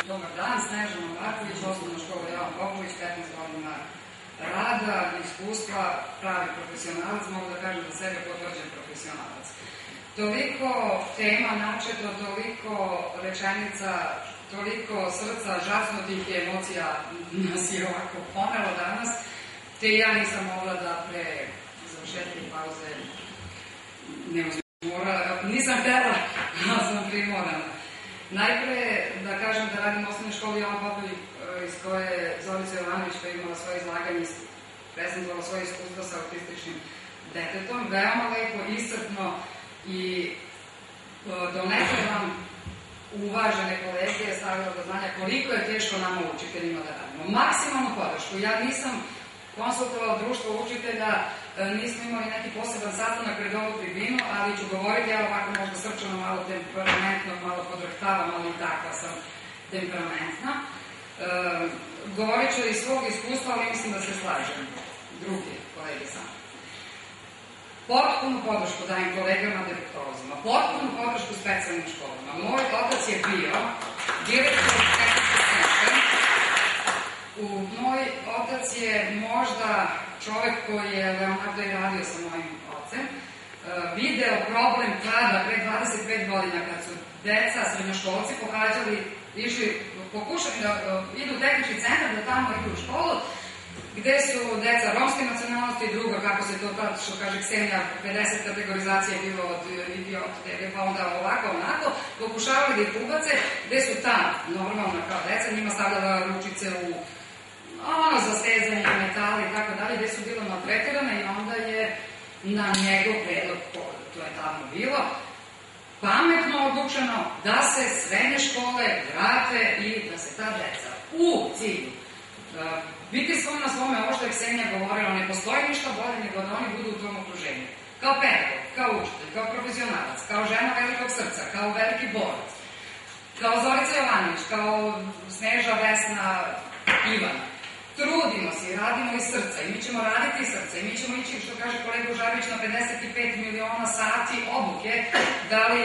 Dobar dan, Snežana Marković, osnovna škola Jovan Popović, 15 godina rada, iskustva, pravi profesionalac, mogu da kažem za sebe potvrđen profesionalac. Toliko tema načeto, toliko rečenica, toliko srca, žasnutih emocija nas je ovako pomelo danas, te ja nisam mogla da pre završetke pauze nisam htela, ali sam primorana. Najpre da kažem da radim u osnovnoj školi Jovan Popović, iz koje je Zorica Jovanović koja je imala svoje izlaganje i prezentovala svoje iskustva sa autističnim detetom. Veoma lepo, iscrpno i donekle vam uvažene kolege stavila do znanja koliko je teško nama učiteljima da radimo. Maksimalnu podršku. Ja nisam konsultovala društvo učitelja, nismo imali neki poseban sastanak pred ovu tribinu, ali ću govoriti, ja ovako možda srčano, malo temperamentno, malo podrhtava, malo i takva sam temperamentna. Govorit ću iz svog iskustva, ali mislim da se slažem. Drugi kolege sam. Potpunu podršku dajem kolegama direktorozima, potpunu podršku specijalnim školama. Moj otac je bio direktor tehničke smeštaja. Moj otac je možda čovek koji je Leonardo i radio sa mojim ocem, video problem tada, pre 25 godina, kad su deca, srednjoškolci, pokušali da idu u tehnički centar, da tamo idu u školu, gde su deca romske nacionalnosti i druga, kako se to tad, što kaže Ksenija, 50 kategorizacije bilo od idiot, pa onda ovako, onako, pokušavali da ih ubace, gde su tamo, normalno kao deca, njima stavljala ručice u za stezanje metala i tako dalje, gde su bilo maltretirane i onda je na njegov predlog, to je tamo bilo, pametno odlučeno da se srednje škole vrate i da se ta deca u cilju biti svoj na svome, ovo što je Ksenija govorila, ne postoji ništa bolje nego da oni budu u tom okruženju. Kao pedagog, kao učitelj, kao profesionalac, kao žena velikog srca, kao veliki borac, kao Zorica Jovanović, kao Sneža, Vesna, Ivana. Trudimo se i radimo iz srca i mi ćemo raditi iz srca i mi ćemo ići, što kaže kolega Žabić, na 55 miliona sati obuke. Da li,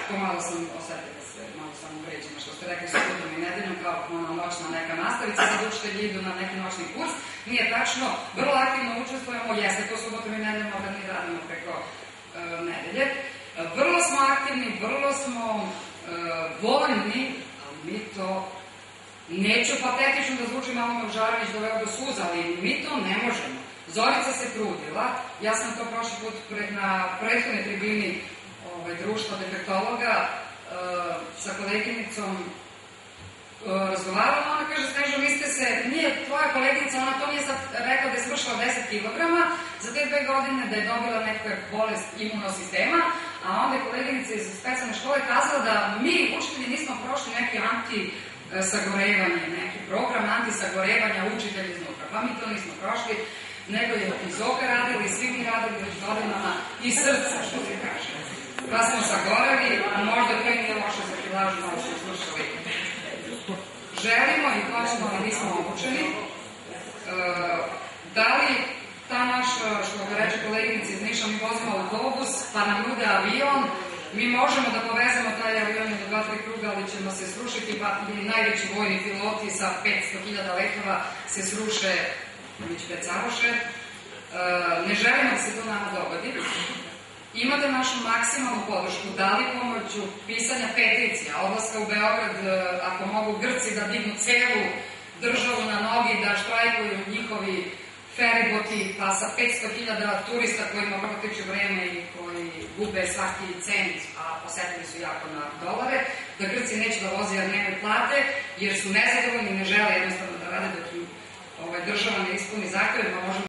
pomalo sam osetila se, malo sam uređena što ste rekli subotom i nedeljom kao noćna neka nastavica, sad učitelji idu na neki noćni kurs. Nije tačno, vrlo aktivno učestvujemo, jeste to subotom i nedeljom, da mi radimo preko nedelje. Vrlo smo aktivni, vrlo smo voljni, ali mi to neću patetično da zvuči, malo me Žarović doveo do suza, ali mi to ne možemo. Zorica se trudila, ja sam to prošli put na prethodnoj tribini društva defektologa sa koleginicom razgovarala, ona kaže, Snežo, vi ste se, nije tvoja koleginica, ona to nije sad rekla da je svršila 10 kilograma, za te 2 godine da je dobila neka bolest imunosistema, a onda je koleginica iz specijalne škole kazala da mi, učitelji, nismo prošli neki sagorevanje, neki program antisagorevanja učitelja iznutra. Pa mi to nismo prošli, nego je iz oka radili, svi mi radili već godinama iz srca, što se kaže. Pa smo sagoreli, a možda to nije loše za kilažu, malo smo slušali. Želimo i hoćemo, ali nismo obučeni. Da li ta naša, što ga reče koleginica iz Niša, mi vozimo autobus, pa nam nude avion, mi možemo da povezamo taj avion do 2-3 kruga, ali ćemo se srušiti, pa i najveći vojni piloti sa 500.000 letova se sruše već pecaroše. Ne želimo da se to nama dogodi. Imate našu maksimalnu podršku, da li pomoću pisanja peticija, odlaska u Beograd, ako mogu Grci da dignu celu državu na nogi, da štrajkuju njihovi feriboti, pa sa 500.000 turista kojima protiče vreme i koji gube svaki cent, a osetili su jako na dolare, da Grci neće da voze jer nemaju plate, jer su nezadovoljni, ne žele jednostavno da rade dok im država ne ispuni zahteve, pa možemo